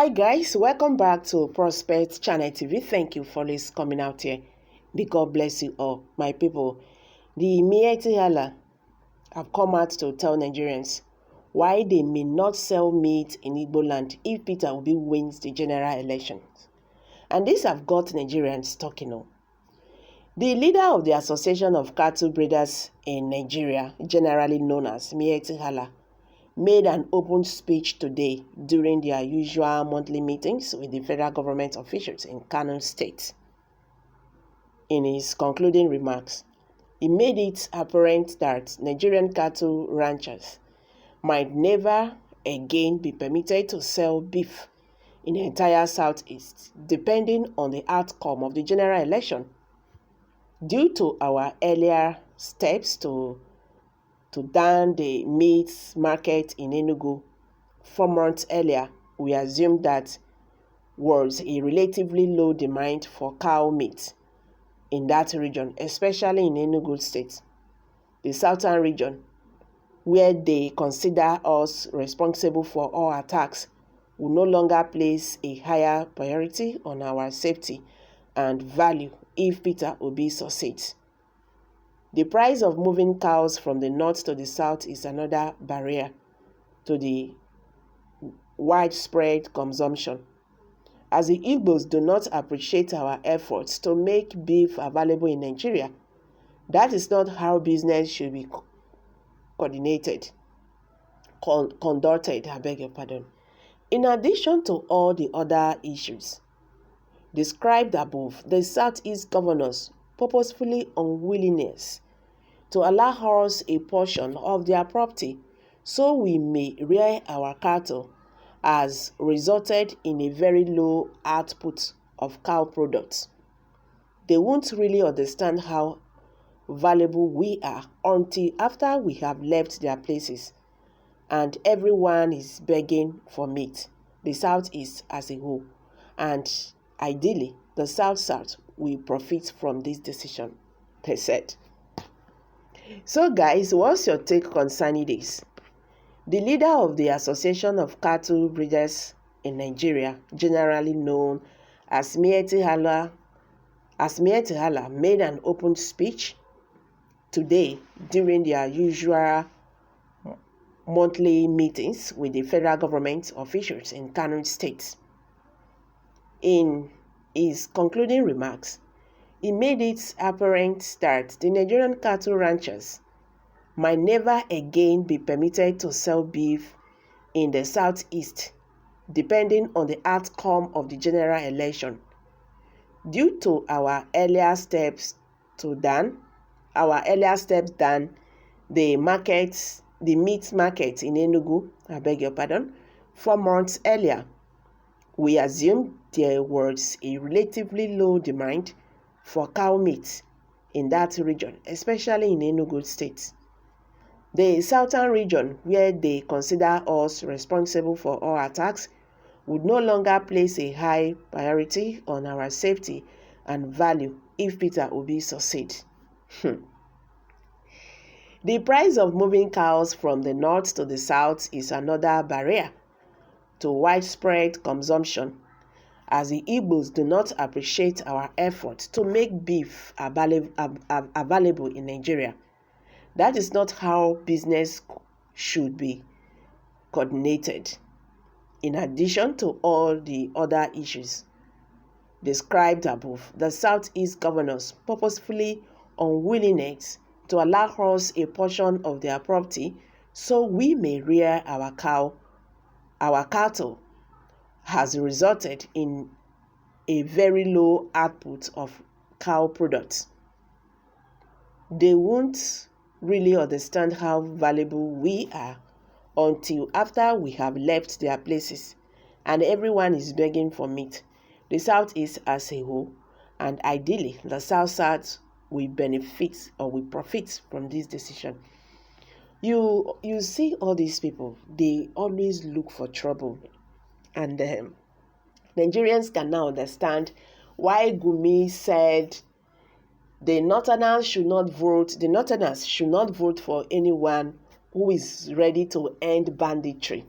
Hi guys, welcome back to Prospect Channel TV. Thank you for this coming out here. May God bless you all, my people. The Miyetti have come out to tell Nigerians why they may not sell meat in Igboland if Peter Obi wins the general elections. And this have got Nigerians talking on. The leader of the Association of Cattle Breeders in Nigeria, generally known as Miyetti, made an open speech today during their usual monthly meetings with the federal government officials in Kano State. In his concluding remarks, he made it apparent that Nigerian cattle ranchers might never again be permitted to sell beef in the entire Southeast, depending on the outcome of the general election. Due to our earlier steps to down the meat market in Enugu 4 months earlier, we assumed that was a relatively low demand for cow meat in that region, especially in Enugu State, the southern region, where they consider us responsible for all attacks, will no longer place a higher priority on our safety and value if Peter Obi succeeds. The price of moving cows from the north to the south is another barrier to the widespread consumption, as the Igbos do not appreciate our efforts to make beef available in Nigeria. That is not how business should be conducted. I beg your pardon. In addition to all the other issues described above, the Southeast governors purposefully unwillingness to allow us a portion of their property so we may rear our cattle has resulted in a very low output of cow products. They won't really understand how valuable we are until after we have left their places and everyone is begging for meat, the Southeast as a whole, and ideally the South will profit from this decision, they said. So guys, what's your take concerning this? The leader of the Association of Cattle Breeders in Nigeria, generally known as Miyetti, made an open speech today during their usual monthly meetings with the federal government officials in Kano State. In his concluding remarks, he made it apparent that the Nigerian cattle ranchers might never again be permitted to sell beef in the Southeast, depending on the outcome of the general election. Due to our earlier steps down the meat market in Enugu, 4 months earlier, we assumed there was a relatively low demand for cow meat in that region, especially in Enugu State, the southern region, where they consider us responsible for all attacks, would no longer place a high priority on our safety and value if Peter Obi succeeds. The price of moving cows from the north to the south is another barrier to widespread consumption, as the Igbos do not appreciate our efforts to make beef available in Nigeria. That is not how business should be coordinated. In addition to all the other issues described above, the Southeast governors purposefully unwillingness to allow us a portion of their property so we may rear our cattle has resulted in a very low output of cow products. They won't really understand how valuable we are until after we have left their places and everyone is begging for meat, the Southeast as a whole, and ideally the South will benefit or will profit from this decision. You see all these people, they always look for trouble, and Nigerians can now understand why Gumi said the Northerners should not vote for anyone who is ready to end banditry.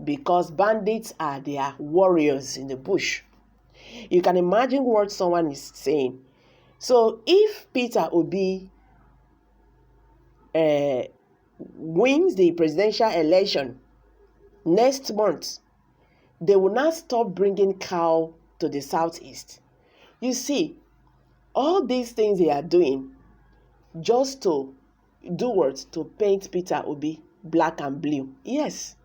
because bandits are their warriors in the bush. You can imagine what someone is saying. So if Peter Obi wins the presidential election next month, they will not stop bringing cow to the southeast. You see, all these things they are doing just to do what? To paint Peter Obi black and blue. Yes.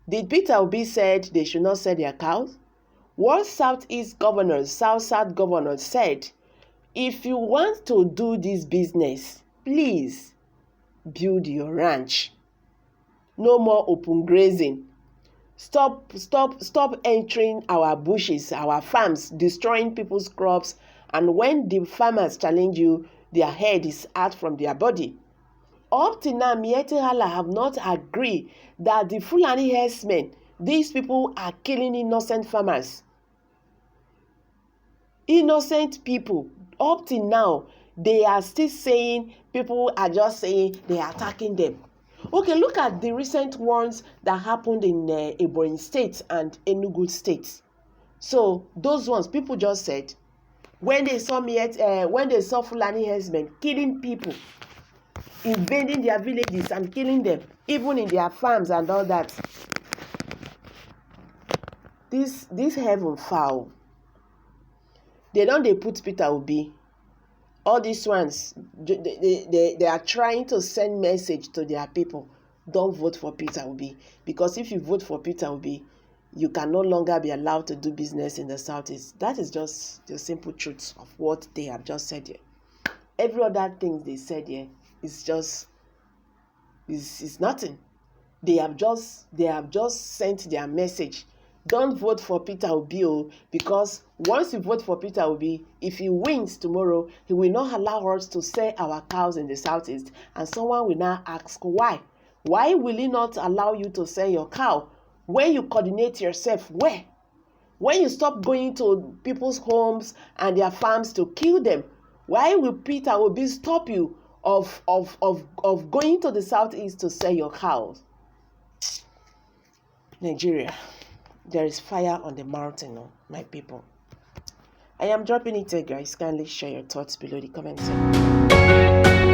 Did Peter Obi said they should not sell their cows? What southeast governors, south governors said, if you want to do this business, please build your ranch. No more open grazing. Stop entering our bushes, our farms, destroying people's crops. And when the farmers challenge you, their head is out from their body. Up till now, Miyetti Hala have not agreed that the Fulani herdsmen, these people are killing innocent farmers. Innocent people. Up till now, they are still saying, people are just saying they are attacking them. Okay, look at the recent ones that happened in Igboland State and Enugu State. So those ones, people just said, when they saw Fulani herdsmen killing people, invading their villages and killing them, even in their farms and all that, this heaven foul. They put Peter Obi. All these ones, they are trying to send message to their people. Don't vote for Peter Obi. Because if you vote for Peter Obi, you can no longer be allowed to do business in the southeast. That is just the simple truth of what they have just said here. Every other thing they said here is nothing. They have just sent their message. Don't vote for Peter Obi, because once you vote for Peter Obi, if he wins tomorrow, he will not allow us to sell our cows in the southeast. And someone will now ask why. Why will he not allow you to sell your cow when you coordinate yourself? Where? When you stop going to people's homes and their farms to kill them, why will Peter Obi stop you of going to the southeast to sell your cows? Nigeria. There is fire on the mountain, my people. I am dropping it here, guys. Kindly share your thoughts below the comment section.